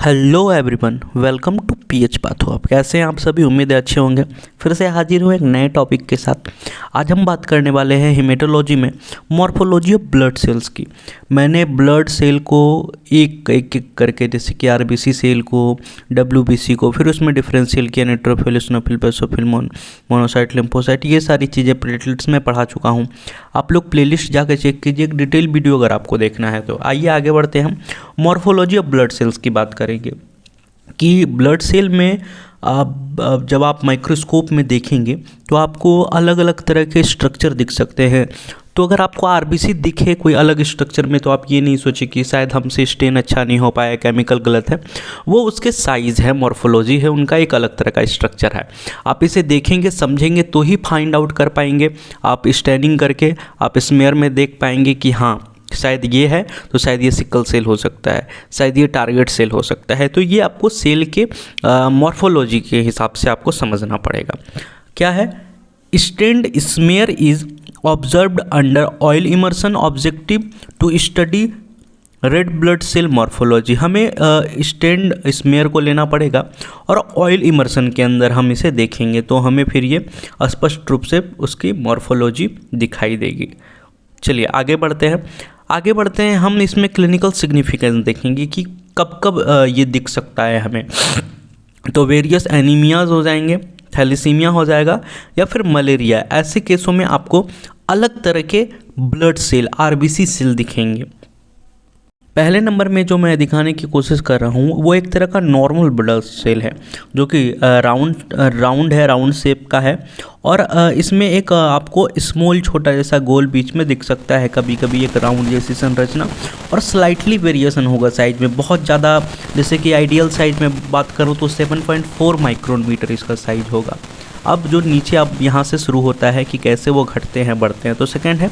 Hello everyone, welcome to PH पाथो। आप कैसे हैं? आप सभी उम्मीद है अच्छे होंगे। फिर से हाजिर हुए एक नए टॉपिक के साथ। आज हम बात करने वाले हैं हेमेटोलॉजी में मॉर्फोलॉजी ऑफ ब्लड सेल्स की। मैंने ब्लड सेल को एक एक करके, जैसे कि आरबीसी सेल को, डब्ल्यूबीसी को, फिर उसमें डिफरेंशियल किया, neutrophil, eosinophil, basophil, monocyte, lymphocyte, ये सारी चीज़ें प्लेटलेट्स में पढ़ा चुका हूँ। आप लोग प्लेलिस्ट जाकर चेक कीजिए, एक डिटेल वीडियो अगर आपको देखना है तो। आइए आगे बढ़ते हैं, हम मॉर्फोलॉजी ऑफ ब्लड सेल्स की बात करेंगे कि ब्लड सेल में जब आप माइक्रोस्कोप में देखेंगे तो आपको अलग अलग तरह के स्ट्रक्चर दिख सकते हैं। तो अगर आपको आरबीसी दिखे कोई अलग स्ट्रक्चर में तो आप ये नहीं सोचिए कि शायद हमसे स्टेन अच्छा नहीं हो पाया, केमिकल गलत है। वो उसके साइज़ है, मॉर्फोलॉजी है, उनका एक अलग तरह का स्ट्रक्चर है। आप इसे देखेंगे, समझेंगे तो ही फाइंड आउट कर पाएंगे। आप स्टैनिंग करके आप स्मेयर में देख पाएंगे कि हाँ शायद ये है, तो शायद ये सिकल सेल हो सकता है, शायद ये टारगेट सेल हो सकता है। तो ये आपको सेल के मॉर्फोलॉजी के हिसाब से आपको समझना पड़ेगा। क्या है? Stained smear is observed under oil immersion objective to study red blood cell morphology. हमें स्टेन्ड स्मेयर को लेना पड़ेगा और ऑयल इमर्सन के अंदर हम इसे देखेंगे तो हमें फिर ये स्पष्ट रूप से उसकी मॉर्फोलॉजी दिखाई देगी। चलिए आगे बढ़ते हैं। हम इसमें क्लिनिकल सिग्निफिकेंस देखेंगे कि कब कब ये दिख सकता है हमें। तो वेरियस एनीमियाज हो जाएंगे, थैलेसीमिया हो जाएगा, या फिर मलेरिया। ऐसे केसों में आपको अलग तरह के ब्लड सेल, आरबीसी सेल दिखेंगे। पहले नंबर में जो मैं दिखाने की कोशिश कर रहा हूँ वो एक तरह का नॉर्मल ब्लड सेल है, जो कि राउंड शेप का है। और इसमें एक आपको स्मॉल, छोटा जैसा गोल बीच में दिख सकता है, कभी कभी एक राउंड जैसी संरचना, और स्लाइटली वेरिएशन होगा साइज में। बहुत ज़्यादा, जैसे कि आइडियल साइज में बात करूँ तो 7.4 माइक्रोन मीटर इसका साइज होगा। अब जो नीचे अब यहाँ से शुरू होता है कि कैसे वो घटते हैं, बढ़ते हैं। तो सेकेंड है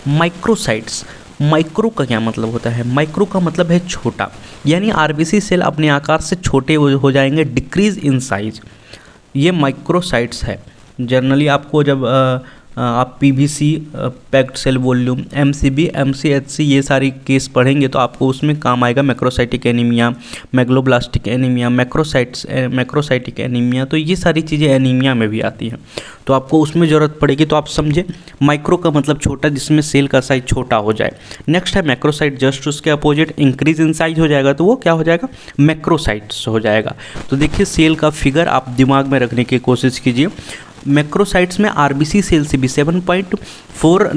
माइक्रोसाइट्स। माइक्रो का क्या मतलब होता है? माइक्रो का मतलब है छोटा, यानी आरबीसी सेल अपने आकार से छोटे हो जाएंगे, डिक्रीज इन साइज। ये माइक्रोसाइट्स है। जनरली आपको जब आप PVC, packed cell volume, MCV, MCHC, ये सारी केस पढ़ेंगे तो आपको उसमें काम आएगा। Macrocytic anaemia, megaloblastic anaemia, macrocytic anaemia, तो ये सारी चीज़ें एनीमिया में भी आती हैं, तो आपको उसमें ज़रूरत पड़ेगी। तो आप समझे, माइक्रो का मतलब छोटा, जिसमें सेल का साइज छोटा हो जाए। नेक्स्ट है मैक्रोसाइट, जस्ट उसके अपोजिट इंक्रीज इन साइज हो जाएगा तो वो क्या हो जाएगा? मैक्रोसाइट्स हो जाएगा। तो देखिए सेल का फिगर आप दिमाग में रखने की कोशिश कीजिए। मैक्रोसाइट्स में आरबीसी सेल से भी 7.4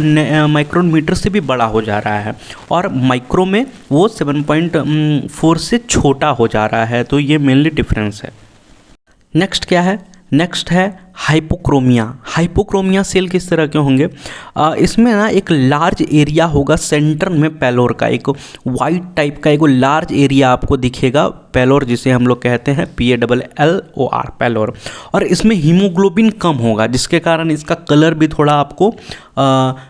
माइक्रोन मीटर से भी बड़ा हो जा रहा है, और माइक्रो में वो 7.4 से छोटा हो जा रहा है। तो ये मेनली डिफरेंस है। नेक्स्ट क्या है? नेक्स्ट है हाइपोक्रोमिया। हाइपोक्रोमिया सेल किस तरह के होंगे? इसमें ना एक लार्ज एरिया होगा सेंटर में पेलोर का, एक वाइट टाइप का एक लार्ज एरिया आपको दिखेगा, पेलोर जिसे हम लोग कहते हैं PALLOR, पेलोर। और इसमें हीमोग्लोबिन कम होगा, जिसके कारण इसका कलर भी थोड़ा आपको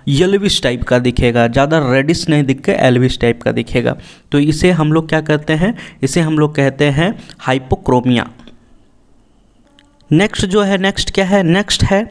येलोविश टाइप का दिखेगा, ज़्यादा रेडिश नहीं दिख के येलोविश टाइप का दिखेगा। तो इसे हम लोग क्या कहते हैं? इसे हम लोग कहते हैं हाइपोक्रोमिया। नेक्स्ट जो है, नेक्स्ट क्या है? नेक्स्ट है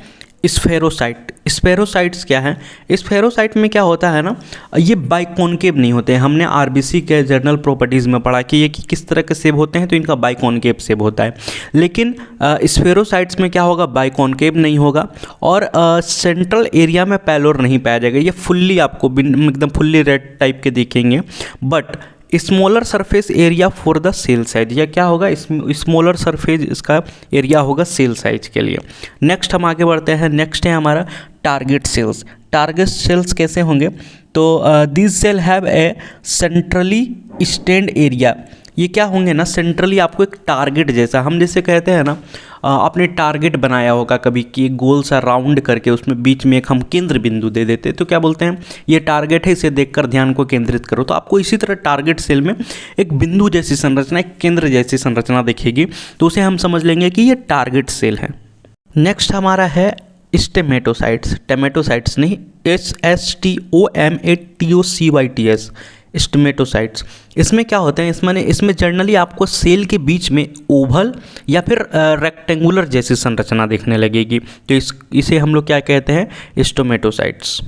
स्फेरोसाइट। स्फेरोसाइट्स क्या है? स्फेरोसाइट में क्या होता है ना, ये बाइकॉनकेव नहीं होते हैं। हमने आरबीसी के जर्नल प्रॉपर्टीज़ में पढ़ा कि ये किस तरह के सेब होते हैं, तो इनका बाइकॉनकेव सेब होता है। लेकिन स्फेरोसाइट्स में क्या होगा? बाइकॉनकेव नहीं होगा, और सेंट्रल एरिया में पेलोर नहीं पाया जाएगा। ये फुल्ली आपको एकदम फुल्ली रेड टाइप के दिखेंगे, but smaller surface area for the cell size. या क्या होगा? स्मॉलर सरफेस इसका एरिया होगा सेल साइज के लिए। नेक्स्ट हम आगे बढ़ते हैं। नेक्स्ट है हमारा टारगेट सेल्स। टारगेट सेल्स कैसे होंगे? तो this cell have a centrally stained area. ये क्या होंगे ना, सेंट्रली आपको एक टारगेट जैसा, हम जैसे कहते हैं ना, आपने टारगेट बनाया होगा कभी कि एक गोल सा राउंड करके उसमें बीच में एक हम केंद्र बिंदु दे देते, तो क्या बोलते हैं? ये टारगेट है, इसे देखकर ध्यान को केंद्रित करो। तो आपको इसी तरह टारगेट सेल में एक बिंदु जैसी संरचना, एक केंद्र जैसी संरचना दिखेगी, तो उसे हम समझ लेंगे कि ये टारगेट सेल है। नेक्स्ट हमारा है स्टेमेटोसाइट्स। टेमेटोसाइट्स नहीं, STOMATOCYTS, स्टेमेटोसाइट्स। इसमें क्या होते हैं? इसमें जनरली आपको सेल के बीच में ओवल या फिर रेक्टेंगुलर जैसी संरचना दिखने लगेगी, तो इसे हम लोग क्या कहते हैं? स्टेमेटोसाइट्स।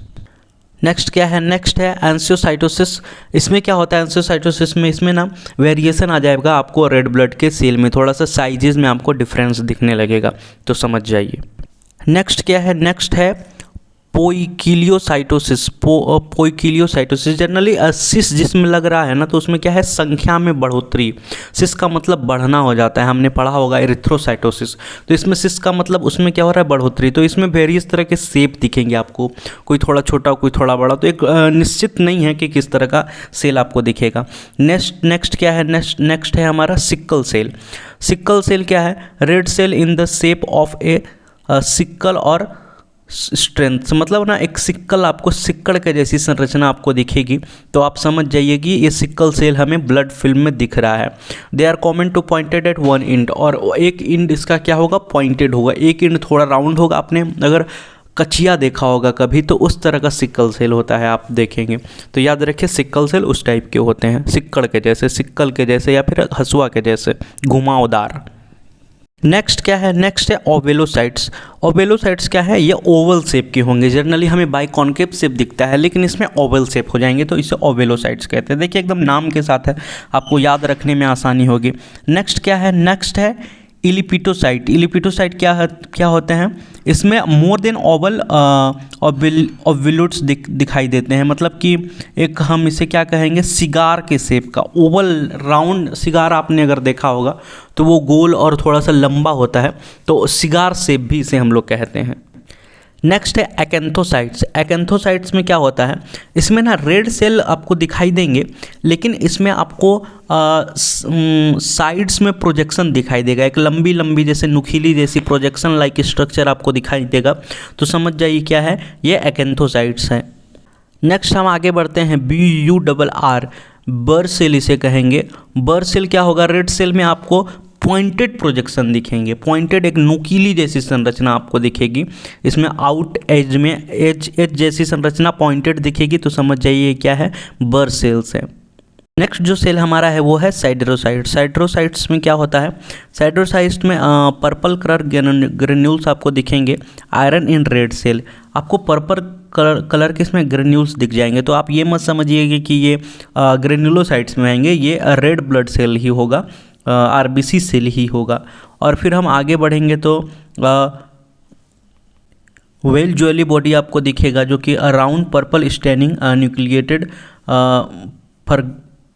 नेक्स्ट क्या है, नेक्स्ट है एंजियोसाइटोसिस। इसमें क्या होता है एंजियोसाइटोसिस में, इसमें ना वेरिएशन आ जाएगा आपको रेड ब्लड के सेल में, थोड़ा सा साइजेस में आपको डिफरेंस दिखने लगेगा, तो समझ जाइए। नेक्स्ट क्या है, नेक्स्ट है पोइकिलियोसाइटोसिस। पोइकिलियोसाइटोसिस जनरली सिस जिसमें लग रहा है ना, तो उसमें क्या है संख्या में बढ़ोतरी, सिस का मतलब बढ़ना हो जाता है, हमने पढ़ा होगा एरिथ्रोसाइटोसिस, तो इसमें सिस का मतलब उसमें क्या हो रहा है बढ़ोतरी, तो इसमें वेरियस तरह के शेप दिखेंगे आपको, कोई थोड़ा छोटा कोई थोड़ा बड़ा, तो एक निश्चित नहीं है कि किस तरह का सेल आपको दिखेगा। नेक्स्ट क्या है, नेक्स्ट है हमारा सिक्कल सेल। सिक्कल सेल क्या है, red cell in the shape of a sickle और स्ट्रेंथ, मतलब ना एक सिक्कल आपको सिक्कड़ के जैसी संरचना आपको दिखेगी, तो आप समझ जाइए कि ये सिक्कल सेल हमें ब्लड फिल्म में दिख रहा है। They are common to pointed at one end, और एक इंड इसका क्या होगा पॉइंटेड होगा, एक इंड थोड़ा राउंड होगा। आपने अगर कचिया देखा होगा कभी तो उस तरह का सिक्कल सेल होता है, आप देखेंगे तो याद रखिए सिक्कल सेल उस टाइप के होते हैं, सिक्कड़ के जैसे, सिक्कल के जैसे या फिर हसुआ के जैसे घुमावदार। नेक्स्ट क्या है, नेक्स्ट है ओवेलोसाइट्स। ओवेलोसाइट्स क्या है, ये ओवल शेप के होंगे, जनरली हमें बाइकॉन्केव शेप दिखता है लेकिन इसमें ओवल शेप हो जाएंगे, तो इसे ओवेलोसाइट्स कहते हैं। देखिए एकदम नाम के साथ है, आपको याद रखने में आसानी होगी। नेक्स्ट क्या है, नेक्स्ट है इलिपिटोसाइट। इलिपिटोसाइट क्या होते हैं, इसमें मोर देन ओवल ओवल्यूट्स दिखाई देते हैं, मतलब कि एक हम इसे क्या कहेंगे सिगार के शेप का, ओवल राउंड सिगार आपने अगर देखा होगा तो वो गोल और थोड़ा सा लंबा होता है, तो सिगार शेप भी इसे हम लोग कहते हैं। नेक्स्ट है एक्एंथोसाइट्स। एक्एंथोसाइट्स में क्या होता है, इसमें ना रेड सेल आपको दिखाई देंगे लेकिन इसमें आपको साइड्स में प्रोजेक्शन दिखाई देगा, एक लंबी लंबी जैसे नुकीली जैसी प्रोजेक्शन लाइक स्ट्रक्चर आपको दिखाई देगा, तो समझ जाइए क्या है, ये एक्एंथोसाइट्स है। नेक्स्ट हम आगे बढ़ते हैं, BURR, बर सेल इसे कहेंगे। बर सेल क्या होगा, रेड सेल में आपको पॉइंटेड प्रोजेक्शन दिखेंगे, पॉइंटेड एक नुकीली जैसी संरचना आपको दिखेगी, इसमें आउट एज में एज जैसी संरचना पॉइंटेड दिखेगी, तो समझ जाइए क्या है, बर सेल्स है। नेक्स्ट जो सेल हमारा है वो है साइड्रोसाइट। साइड्रोसाइट्स में क्या होता है, साइड्रोसाइट्स में पर्पल कलर ग्रेन्यूल्स आपको दिखेंगे, आयरन इन रेड सेल, आपको पर्पल कलर के इसमें ग्रेन्यूल्स दिख जाएंगे, तो आप ये मत समझिएगा कि ये ग्रेन्युलोसाइट्स में आएंगे, ये रेड ब्लड सेल ही होगा, RBC सेल ही होगा। और फिर हम आगे बढ़ेंगे तो वेल ज्वेली बॉडी आपको दिखेगा जो कि around purple staining nucleated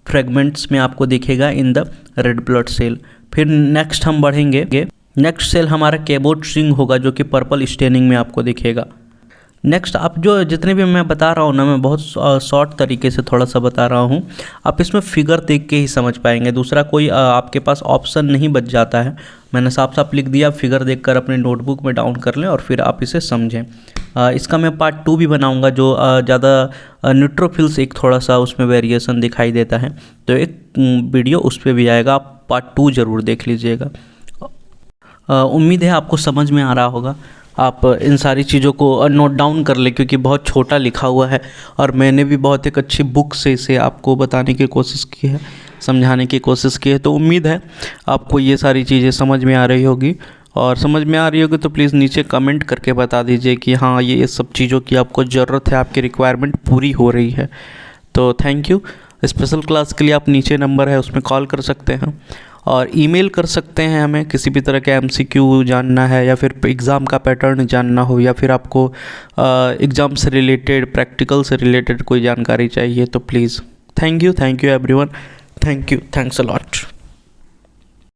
fragments में आपको दिखेगा in the red blood cell. फिर नेक्स्ट हम बढ़ेंगे, नेक्स्ट सेल हमारा कैबोट रिंग होगा जो कि पर्पल स्टेनिंग में आपको दिखेगा। नेक्स्ट आप जो जितने भी मैं बता रहा हूँ ना, मैं बहुत शॉर्ट तरीके से थोड़ा सा बता रहा हूँ, आप इसमें फिगर देख के ही समझ पाएंगे, दूसरा कोई आपके पास ऑप्शन नहीं बच जाता है, मैंने साफ साफ लिख दिया, फिगर देखकर अपने नोटबुक में डाउन कर लें और फिर आप इसे समझें। इसका मैं पार्ट 2 भी बनाऊंगा, जो ज़्यादा न्यूट्रोफिल्स एक थोड़ा सा उसमें वेरिएशन दिखाई देता है, तो एक वीडियो उस पर भी आएगा, आप पार्ट 2 ज़रूर देख लीजिएगा। उम्मीद है आपको समझ में आ रहा होगा, आप इन सारी चीज़ों को नोट डाउन कर ले क्योंकि बहुत छोटा लिखा हुआ है और मैंने भी बहुत एक अच्छी बुक से इसे आपको बताने की कोशिश की है, समझाने की कोशिश की है, तो उम्मीद है आपको ये सारी चीज़ें समझ में आ रही होगी, और समझ में आ रही होगी तो प्लीज़ नीचे कमेंट करके बता दीजिए कि हाँ ये सब चीज़ों की आपको ज़रूरत है, आपकी रिक्वायरमेंट पूरी हो रही है। तो थैंक यू। स्पेशल क्लास के लिए आप नीचे नंबर है उसमें कॉल कर सकते हैं और ईमेल कर सकते हैं, हमें किसी भी तरह का MCQ जानना है या फिर एग्ज़ाम का पैटर्न जानना हो या फिर आपको एग्ज़ाम से रिलेटेड, प्रैक्टिकल से रिलेटेड कोई जानकारी चाहिए तो please. Thank you everyone, thanks a lot.